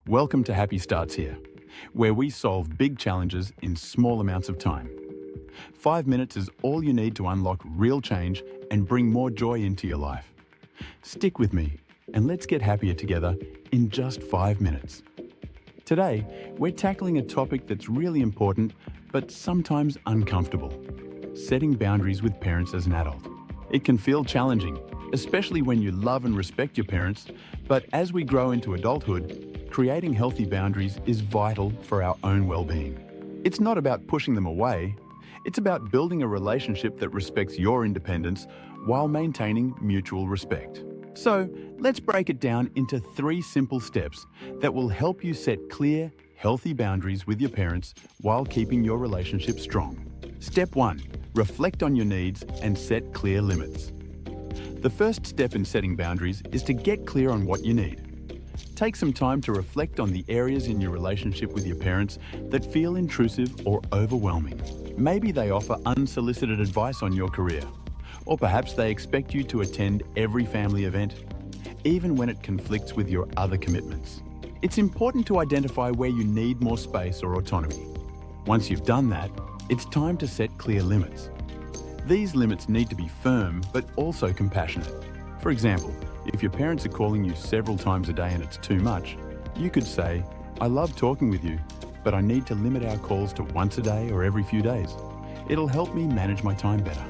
Welcome to Happy Starts Here, where we solve big challenges in small amounts of time. 5 minutes is all you need to unlock real change and bring more joy into your life. Stick with me and let's get happier together in just 5 minutes. Today, we're tackling a topic that's really important but sometimes uncomfortable: setting boundaries with parents as an adult. It can feel challenging, especially when you love and respect your parents, but as we grow into adulthood, creating healthy boundaries is vital for our own well-being. It's not about pushing them away, it's about building a relationship that respects your independence while maintaining mutual respect. So, let's break it down into 3 simple steps that will help you set clear, healthy boundaries with your parents while keeping your relationship strong. Step 1. Reflect on your needs and set clear limits. The first step in setting boundaries is to get clear on what you need. Take some time to reflect on the areas in your relationship with your parents that feel intrusive or overwhelming. Maybe they offer unsolicited advice on your career, or perhaps they expect you to attend every family event, even when it conflicts with your other commitments. It's important to identify where you need more space or autonomy. Once you've done that, it's time to set clear limits. These limits need to be firm but also compassionate. For example, if your parents are calling you several times a day and it's too much, you could say, "I love talking with you, but I need to limit our calls to once a day or every few days. It'll help me manage my time better."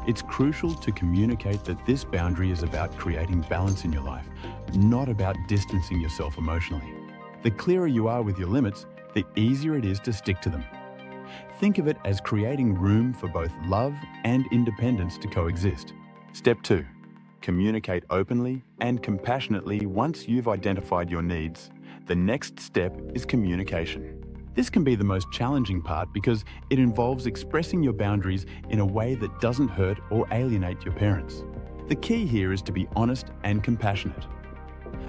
It's crucial to communicate that this boundary is about creating balance in your life, not about distancing yourself emotionally. The clearer you are with your limits, the easier it is to stick to them. Think of it as creating room for both love and independence to coexist. Step 2. Communicate openly and compassionately once you've identified your needs. The next step is communication. This can be the most challenging part because it involves expressing your boundaries in a way that doesn't hurt or alienate your parents. The key here is to be honest and compassionate.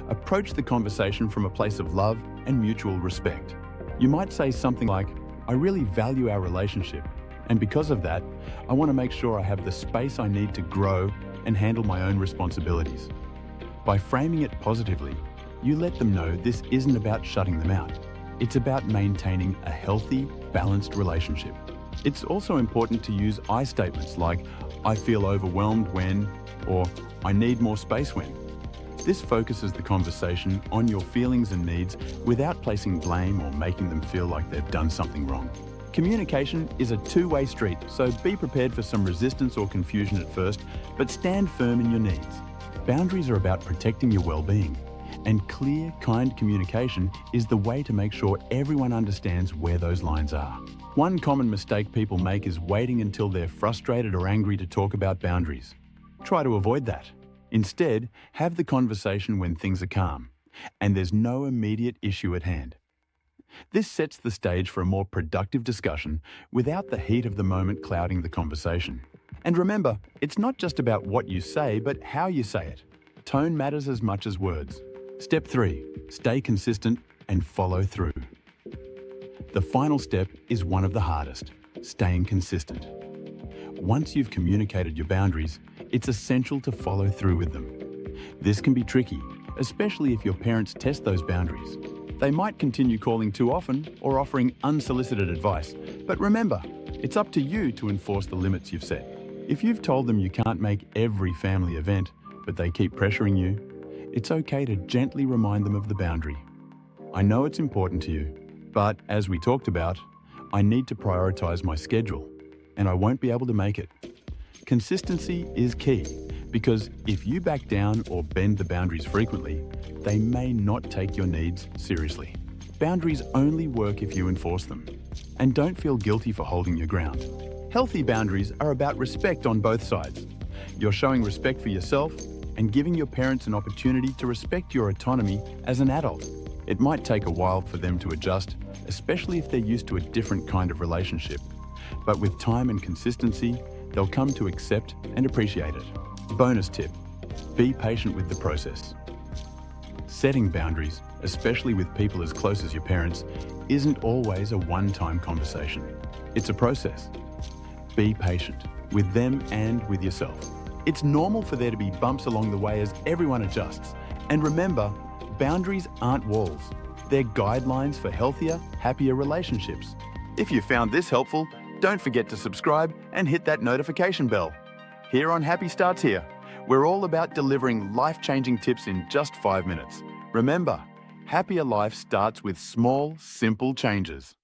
Approach the conversation from a place of love and mutual respect. You might say something like, "I really value our relationship, and because of that, I want to make sure I have the space I need to grow and handle my own responsibilities." By framing it positively, you let them know this isn't about shutting them out. It's about maintaining a healthy, balanced relationship. It's also important to use I statements like, "I feel overwhelmed when," or "I need more space when." This focuses the conversation on your feelings and needs without placing blame or making them feel like they've done something wrong. Communication is a two-way street, so be prepared for some resistance or confusion at first, but stand firm in your needs. Boundaries are about protecting your well-being, and clear, kind communication is the way to make sure everyone understands where those lines are. One common mistake people make is waiting until they're frustrated or angry to talk about boundaries. Try to avoid that. Instead, have the conversation when things are calm, and there's no immediate issue at hand. This sets the stage for a more productive discussion without the heat of the moment clouding the conversation. And remember, it's not just about what you say, but how you say it. Tone matters as much as words. Step 3. Stay consistent and follow through. The final step is one of the hardest: staying consistent. Once you've communicated your boundaries, it's essential to follow through with them. This can be tricky, especially if your parents test those boundaries. They might continue calling too often or offering unsolicited advice, but remember, it's up to you to enforce the limits you've set. If you've told them you can't make every family event, but they keep pressuring you, it's okay to gently remind them of the boundary. "I know it's important to you, but as we talked about, I need to prioritize my schedule, and I won't be able to make it." Consistency is key, because if you back down or bend the boundaries frequently, they may not take your needs seriously. Boundaries only work if you enforce them. And don't feel guilty for holding your ground. Healthy boundaries are about respect on both sides. You're showing respect for yourself and giving your parents an opportunity to respect your autonomy as an adult. It might take a while for them to adjust, especially if they're used to a different kind of relationship. But with time and consistency, they'll come to accept and appreciate it. Bonus tip: be patient with the process. Setting boundaries, especially with people as close as your parents, isn't always a one-time conversation. It's a process. Be patient with them and with yourself. It's normal for there to be bumps along the way as everyone adjusts. And remember, Boundaries aren't walls. They're guidelines for healthier, happier relationships. If you found this helpful, don't forget to subscribe and hit that notification bell. Here on Happy Starts Here, we're all about delivering life-changing tips in just 5 minutes. Remember, happier life starts with small, simple changes.